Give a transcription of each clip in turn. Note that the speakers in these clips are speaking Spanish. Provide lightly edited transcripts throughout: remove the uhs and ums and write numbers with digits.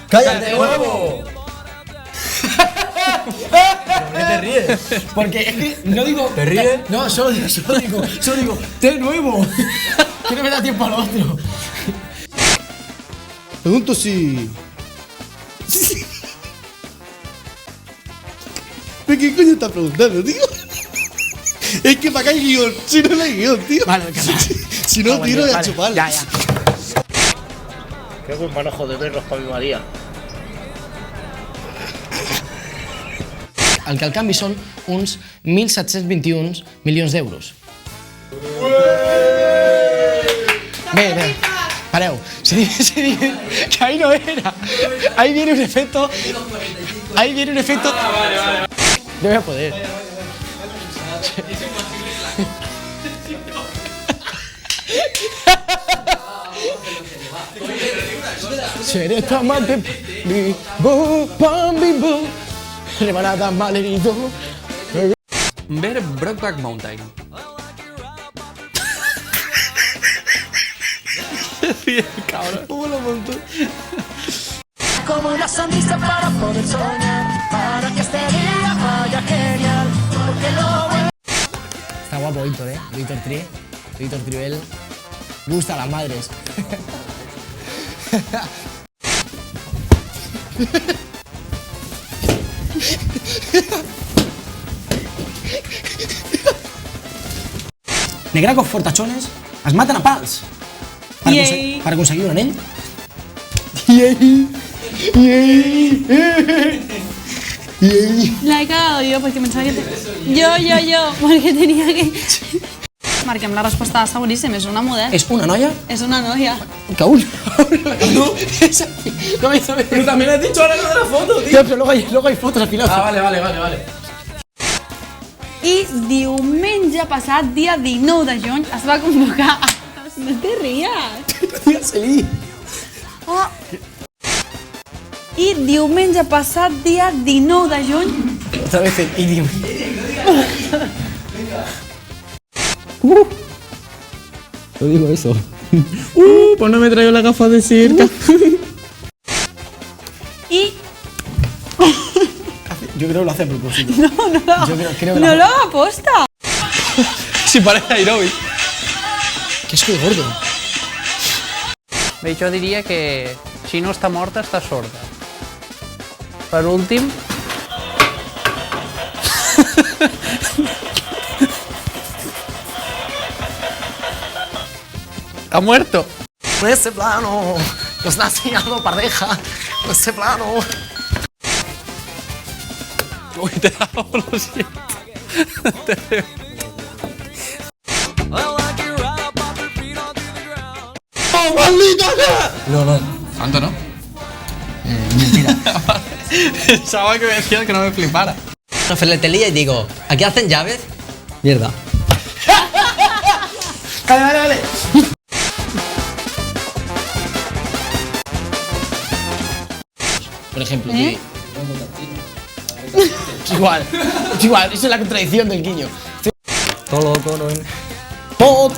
¡Cállate, huevo! ¿Por qué te ríes? Porque es que no digo... ¿Te ríes? No, solo digo, de nuevo. Que no me da tiempo al otro. Pregunto si... ¿Pero qué coño estás preguntando, tío? Es que para acá hay guión, si no, no hay guión, tío. Vale, si no, tiro de a chupar. Ya. Creo que un manojo de perros para mi María. El que al canvi són uns 1.721 milions d'euros. Bé, pareu. Se dice que ahí no era. Ahí viene un efecto. Ahí viene un efecto. Vale. No voy a poder. Seré tu amante. Rebanada malherido. Ver Brokeback Mountain. Sí, cabrón. ¿Cómo lo montó? Como una sonrisa para poder soñar, para que este día vaya genial, porque lo voy. Está guapo Víctor, Víctor Trivel. Gusta a las madres. Negracos fortachones es maten a pals per aconseguir un anell. La he cagado yo porque pensaba que... Yo, porque tenía que... Marquem la resposta seguríssima, és una model. És una noia És una noia. que una. No, no me hizo ver. Pero también has dicho ahora lo de la foto, tío. Tío, pero luego hay fotos al final. Ah, vale. I diumenge passat, dia 19 de juny, es va convocar... No te ries. Dígaseli. Oh. I diumenge passat, dia 19 de juny... Otra vez el idioma. Yo digo eso. Pues no me traigo la gafa de circa. I... Yo creo que lo hace a propósito. No, Yo creo que no lo hago aposta. Si parece aeróbic. Que estoy gordo. Bé, jo diria que si no està morta, està sorda. Per últim... Ha muerto. En ese plano, nos está enseñando pareja. En ese plano. Uy, te he dado, lo siento. ¡Oh, maldita sea! No. ¿Tanto no? Mentira. Pensaba que me decías que no me flipara. Una ferretería y digo, ¿aquí hacen llaves? Mierda. Vale. Por ejemplo, es igual, esa es la contradicción del guiño. Todo loco, ¿no? Todo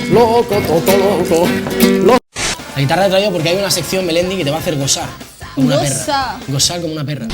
loco. La guitarra la he traído porque hay una sección Melendi que te va a hacer gozar como una perra. Gozar como una perra.